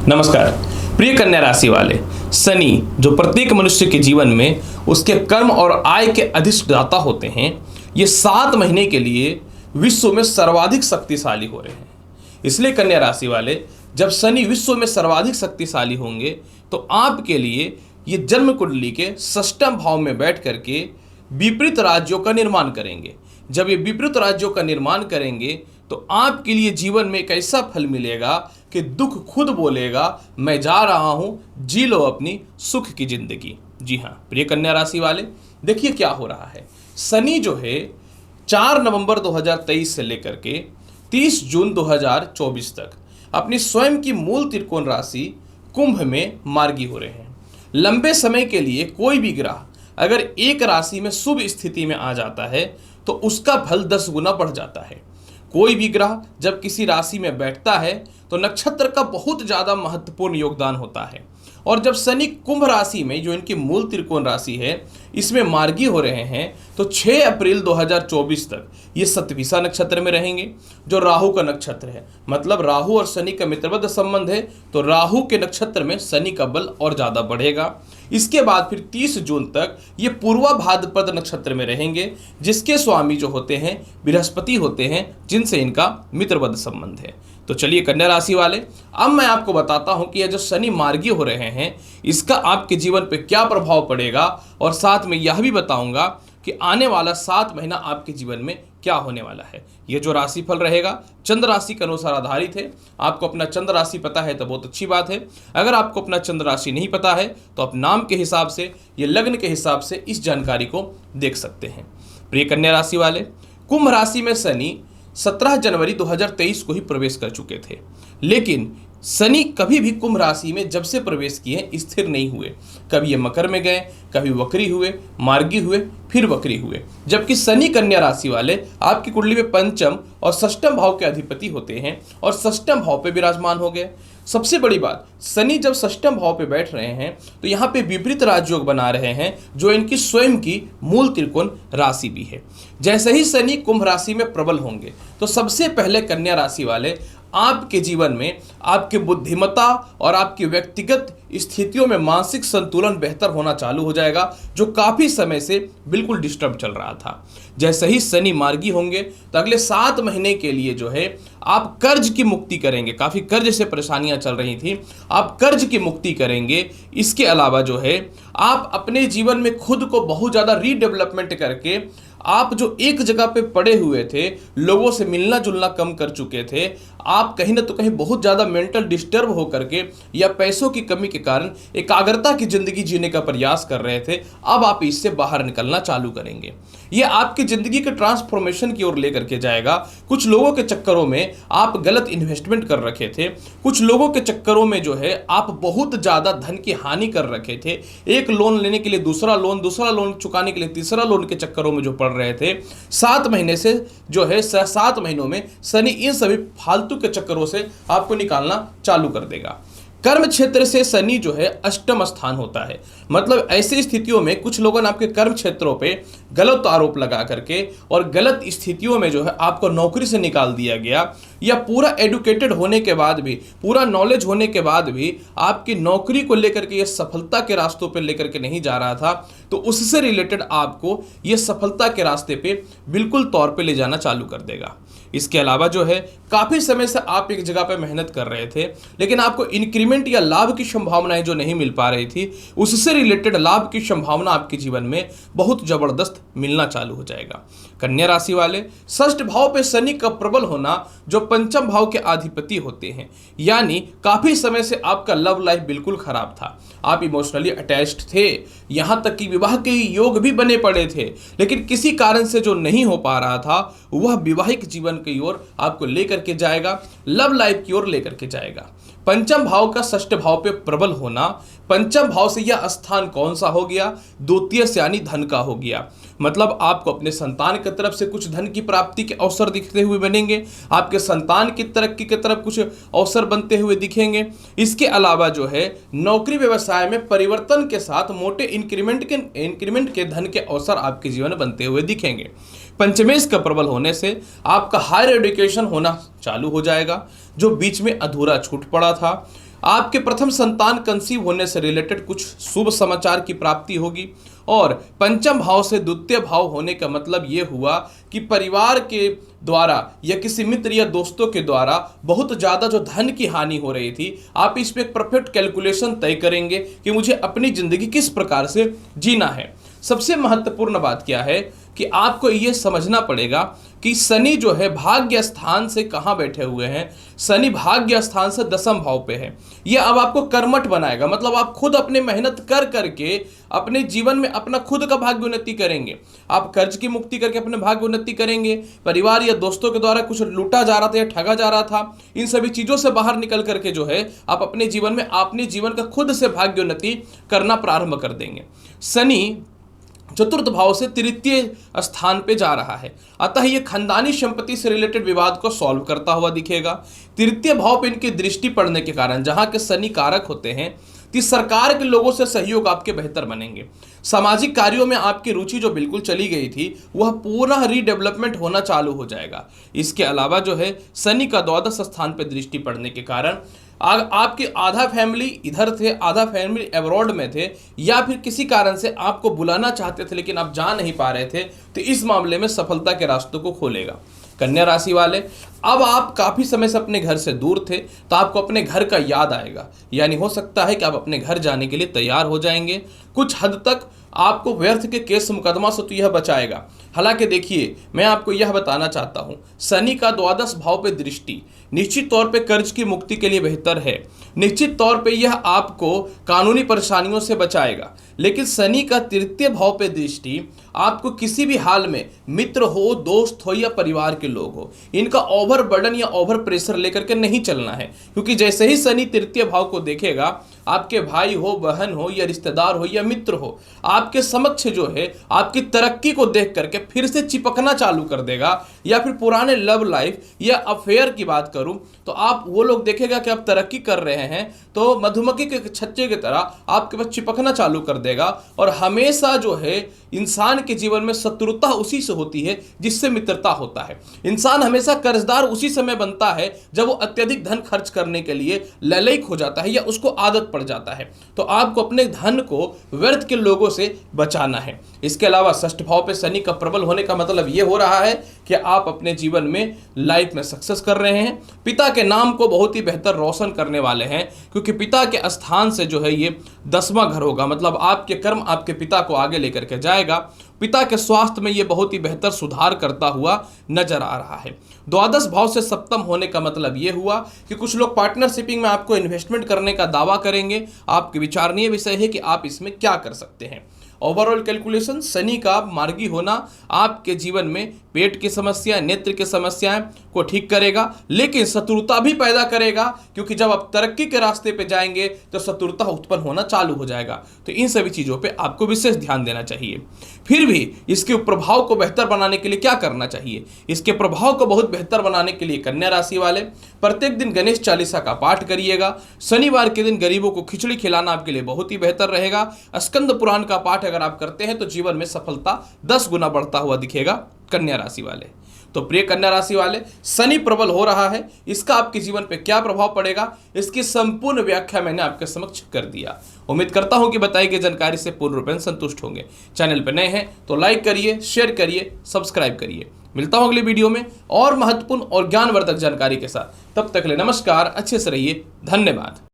नमस्कार प्रिय कन्या राशि वाले। शनि जो प्रत्येक मनुष्य के जीवन में उसके कर्म और आय के अधिष्ठाता होते हैं, ये 7 महीने के लिए विश्व में सर्वाधिक शक्तिशाली हो रहे हैं। इसलिए कन्या राशि वाले, जब शनि विश्व में सर्वाधिक शक्तिशाली होंगे तो आपके लिए ये जन्म कुंडली के षष्ठम भाव में बैठ करके विपरीत राज्यों का निर्माण करेंगे। जब ये विपरीत राज्यों का निर्माण करेंगे तो आपके लिए जीवन में एक ऐसा फल मिलेगा कि दुख खुद बोलेगा, मैं जा रहा हूं, जी लो अपनी सुख की जिंदगी। जी हाँ प्रिय कन्या राशि वाले, देखिए क्या हो रहा है। शनि जो है 4 नवंबर 2023 से लेकर के 30 जून 2024 तक अपनी स्वयं की मूल त्रिकोण राशि कुंभ में मार्गी हो रहे हैं। लंबे समय के लिए कोई भी ग्रह अगर एक राशि में शुभ स्थिति में आ जाता है तो उसका फल 10 गुना बढ़ जाता है। कोई भी ग्रह जब किसी राशि में बैठता है तो नक्षत्र का बहुत ज़्यादा महत्वपूर्ण योगदान होता है। और जब शनि कुंभ राशि में, जो इनकी मूल त्रिकोण राशि है, इसमें मार्गी हो रहे हैं तो 6 अप्रैल 2024 तक ये शतभिषा नक्षत्र में रहेंगे, जो राहु का नक्षत्र है। मतलब राहु और शनि का मित्रवत संबंध है, तो राहु के नक्षत्र में शनि का बल और ज़्यादा बढ़ेगा। इसके बाद फिर 30 जून तक ये पूर्वा भाद्रपद नक्षत्र में रहेंगे, जिसके स्वामी जो होते हैं बृहस्पति होते हैं, जिनसे इनका मित्रवत संबंध है। तो चलिए कन्या राशि वाले, अब मैं आपको बताता हूं कि यह जो शनि मार्गी हो रहे हैं इसका आपके जीवन पे क्या प्रभाव पड़ेगा, और साथ में यह भी बताऊंगा कि आने वाला 7 महीना आपके जीवन में क्या होने वाला है। ये जो राशिफल रहेगा चंद्र राशि के अनुसार आधारित है। आपको अपना चंद्र राशि पता है तो बहुत अच्छी बात है। अगर आपको अपना चंद्र राशि नहीं पता है तो आप नाम के हिसाब से, ये लग्न के हिसाब से इस जानकारी को देख सकते हैं। प्रिय कन्या राशि वाले, कुंभ राशि में शनि 17 जनवरी 2023 को ही प्रवेश कर चुके थे, लेकिन शनि कभी भी कुंभ राशि में जब से प्रवेश किए स्थिर नहीं हुए। कभी ये मकर में गए, कभी वक्री हुए, मार्गी हुए, फिर वक्री हुए। जबकि शनि कन्या राशि वाले आपकी कुंडली में पंचम और षष्ठम भाव के अधिपति होते हैं और षष्ठम भाव पे विराजमान हो गए। सबसे बड़ी बात, शनि जब षष्ठम भाव पे बैठ रहे हैं तो यहाँ पे विपरीत राजयोग बना रहे हैं, जो इनकी स्वयं की मूल त्रिकोण राशि भी है। जैसे ही शनि कुंभ राशि में प्रबल होंगे तो सबसे पहले कन्या राशि वाले आपके जीवन में आपकी बुद्धिमत्ता और आपकी व्यक्तिगत स्थितियों में मानसिक संतुलन बेहतर होना चालू हो जाएगा, जो काफ़ी समय से बिल्कुल डिस्टर्ब चल रहा था। जैसे ही शनि मार्गी होंगे तो अगले 7 महीने के लिए जो है आप कर्ज की मुक्ति करेंगे। काफ़ी कर्ज से परेशानियां चल रही थी, आप कर्ज की मुक्ति करेंगे। इसके अलावा जो है आप अपने जीवन में खुद को बहुत ज़्यादा रीडेवलपमेंट करके, आप जो एक जगह पे पड़े हुए थे, लोगों से मिलना जुलना कम कर चुके थे, आप कहीं ना तो कहीं बहुत ज़्यादा मेंटल डिस्टर्ब हो करके या पैसों की कमी के कारण एकाग्रता की ज़िंदगी जीने का प्रयास कर रहे थे, अब आप इससे बाहर निकलना चालू करेंगे। ये आपकी ज़िंदगी के ट्रांसफॉर्मेशन की ओर लेकर के जाएगा। कुछ लोगों के चक्करों में आप गलत इन्वेस्टमेंट कर रखे थे, कुछ लोगों के चक्करों में जो है आप बहुत ज़्यादा धन की हानि कर रखे थे। एक लोन लेने के लिए दूसरा लोन चुकाने के लिए तीसरा लोन के चक्करों में जो पड़ रहे थे, 7 महीने से जो है 7 महीनों में शनि इन सभी फालतू के चक्करों से आपको निकालना चालू कर देगा। कर्म क्षेत्र से शनि जो है अष्टम स्थान होता है। मतलब ऐसी स्थितियों में कुछ लोगों ने आपके कर्म क्षेत्रों पे गलत आरोप लगा करके और गलत स्थितियों में जो है आपको नौकरी से निकाल दिया गया, या पूरा एडुकेटेड होने के बाद भी, पूरा नॉलेज होने के बाद भी आपकी नौकरी को लेकर के ये सफलता के रास्तों पे लेकर के नहीं जा रहा था, तो उससे रिलेटेड आपको ये सफलता के रास्ते पे बिल्कुल तौर पे ले जाना चालू कर देगा। इसके अलावा जो है काफ़ी समय से आप एक जगह पे मेहनत कर रहे थे, लेकिन आपको इंक्रीमेंट या लाभ की संभावनाएं जो नहीं मिल पा रही थी, उससे रिलेटेड लाभ की संभावना आपके जीवन में बहुत ज़बरदस्त मिलना चालू हो जाएगा। कन्या राशि वाले, षष्ठ भाव पे शनि का प्रबल होना, जो पंचम भाव के अधिपति होते हैं, यानी काफ़ी समय से आपका लव लाइफ बिल्कुल खराब था। आप इमोशनली अटैच्ड थे, यहाँ तक कि विवाह के योग भी बने पड़े थे, लेकिन किसी कारण से जो नहीं हो पा रहा था वह वैवाहिक जीवन की ओर आपको लेकर के जाएगा, लव लाइफ की ओर लेकर के जाएगा। पंचम भाव का षष्ठ भाव पे प्रबल होना, पंचम भाव से यह स्थान कौन सा हो गया? द्वितीय से, यानी धन का हो गया। मतलब आपको अपने संतान की तरफ से कुछ धन की प्राप्ति के अवसर दिखते हुए बनेंगे, आपके संतान की तरक्की की तरफ कुछ अवसर बनते हुए दिखेंगे। इसके अलावा जो है नौकरी व्यवसाय में परिवर्तन के साथ मोटे इंक्रीमेंट के धन के अवसर आपके जीवन में बनते हुए दिखेंगे। पंचमेश का प्रबल होने से आपका हायर एजुकेशन होना चालू हो जाएगा, जो बीच में अधूरा छूट पड़ा था। आपके प्रथम संतान कंसीव होने से रिलेटेड कुछ शुभ समाचार की प्राप्ति होगी। और पंचम भाव से द्वितीय भाव होने का मतलब ये हुआ कि परिवार के द्वारा या किसी मित्र या दोस्तों के द्वारा बहुत ज़्यादा जो धन की हानि हो रही थी, आप इस पे एक परफेक्ट कैलकुलेशन तय करेंगे कि मुझे अपनी ज़िंदगी किस प्रकार से जीना है। सबसे महत्वपूर्ण बात क्या है कि आपको ये समझना पड़ेगा कि शनि जो है भाग्य स्थान से कहाँ बैठे हुए हैं। शनि भाग्य स्थान से दसम भाव पे है। ये अब आपको कर्मठ बनाएगा, मतलब आप खुद अपने मेहनत कर करके अपने जीवन में अपना खुद का भाग्य उन्नति करेंगे। आप कर्ज की मुक्ति करके अपने भाग्य उन्नति करेंगे। परिवार या दोस्तों के द्वारा कुछ लूटा जा रहा था या ठगा जा रहा था, इन सभी चीज़ों से बाहर निकल करके जो है आप अपने जीवन में अपने जीवन का खुद से भाग्य उन्नति करना प्रारंभ कर देंगे। शनि चतुर्थ भाव से तृतीय स्थान पे जा रहा है, अतः ये खानदानी संपत्ति से रिलेटेड विवाद को सॉल्व करता हुआ दिखेगा। तृतीय भाव पे इनकी दृष्टि पड़ने के कारण जहां के शनि कारक होते हैं, कि सरकार के लोगों से सहयोग आपके बेहतर बनेंगे। सामाजिक कार्यों में आपकी रुचि जो बिल्कुल चली गई थी वह पूरा रीडेवलपमेंट होना चालू हो जाएगा। इसके अलावा जो है शनि का द्वादश स्थान पर दृष्टि पड़ने के कारण आपकी आधा फैमिली इधर थे, आधा फैमिली अब्रॉड में थे, या फिर किसी कारण से आपको बुलाना चाहते थे लेकिन आप जा नहीं पा रहे थे, तो इस मामले में सफलता के रास्तों को खोलेगा। कन्या राशि वाले, अब आप काफ़ी समय से अपने घर से दूर थे तो आपको अपने घर का याद आएगा, यानी हो सकता है कि आप अपने घर जाने के लिए तैयार हो जाएंगे। कुछ हद तक आपको व्यर्थ के केस मुकदमा से तो यह बचाएगा। हालांकि देखिए, मैं आपको यह बताना चाहता हूं, शनि का द्वादश भाव पे दृष्टि निश्चित तौर पे कर्ज की मुक्ति के लिए बेहतर है। निश्चित तौर पे यह आपको कानूनी परेशानियों से बचाएगा। लेकिन शनि का तृतीय भाव पे दृष्टि आपको किसी भी हाल में मित्र हो, दोस्त हो या परिवार के लोग हो, इनका ओवर बर्डन या ओवर प्रेशर लेकर के नहीं चलना है। क्योंकि जैसे ही शनि तृतीय भाव को देखेगा, आपके भाई हो, बहन हो या रिश्तेदार हो या मित्र हो, आपके समक्ष जो है आपकी तरक्की को देख करके फिर से चिपकना चालू कर देगा। या फिर पुराने लव लाइफ या अफेयर की बात करूं तो आप वो लोग देखेगा कि आप तरक्की कर रहे हैं तो मधुमक्खी के छत्ते की तरह आपके पास चिपकना चालू कर देगा। और हमेशा जो है इंसान के जीवन में शत्रुता उसी से होती है जिससे मित्रता होता है। इंसान हमेशा कर्जदार उसी समय बनता है जब वो अत्यधिक धन खर्च करने के लिए ललायक हो जाता है या उसको आदत पड़ जाता है। तो आपको अपने धन को व्यर्थ के लोगों से बचाना है। इसके अलावा षष्ठ भाव पे शनि का प्रबल होने का मतलब ये हो रहा है कि आप अपने जीवन में लाइफ में सक्सेस कर रहे हैं। पिता के नाम को बहुत ही बेहतर रोशन करने वाले हैं, क्योंकि पिता के स्थान से जो है ये 10वां घर होगा, मतलब आपके कर्म आपके पिता को आगे लेकर के जाएगा। पिता के स्वास्थ्य में ये बहुत ही बेहतर सुधार करता हुआ नजर आ रहा है। द्वादश भाव से सप्तम होने का मतलब ये हुआ कि कुछ लोग पार्टनरशिपिंग में आपको इन्वेस्टमेंट करने का दावा करेंगे। आपके विचारणीय विषय है कि आप इसमें क्या कर सकते हैं। ओवरऑल कैलकुलेशन, शनि का मार्गी होना आपके जीवन में पेट की समस्या, नेत्र की समस्याएं को ठीक करेगा, लेकिन शत्रुता भी पैदा करेगा, क्योंकि जब आप तरक्की के रास्ते पे जाएंगे तो शत्रुता उत्पन्न होना चालू हो जाएगा। तो इन सभी चीज़ों पे आपको विशेष ध्यान देना चाहिए। फिर भी इसके प्रभाव को बेहतर बनाने के लिए क्या करना चाहिए? इसके प्रभाव को बहुत बेहतर बनाने के लिए कन्या राशि वाले प्रत्येक दिन गणेश चालीसा का पाठ करिएगा। शनिवार के दिन गरीबों को खिचड़ी खिलाना आपके लिए बहुत ही बेहतर रहेगा। स्कंद पुराण का पाठ अगर आप करते हैं तो जीवन में सफलता 10 गुना बढ़ता हुआ दिखेगा कन्या राशि वाले। तो प्रिय कन्या राशि वाले, शनि प्रबल हो रहा है, इसका आपके जीवन पे क्या प्रभाव पड़ेगा, इसकी संपूर्ण व्याख्या मैंने आपके समक्ष कर दिया। उम्मीद करता हूं कि बताई गई जानकारी से पूर्ण रूप से संतुष्ट होंगे। चैनल पर नए हैं तो लाइक करिए, शेयर करिए, सब्सक्राइब करिए। मिलता हूं अगले वीडियो में और महत्वपूर्ण और ज्ञानवर्धक जानकारी के साथ। तब तक के लिए नमस्कार, अच्छे से रहिए, धन्यवाद।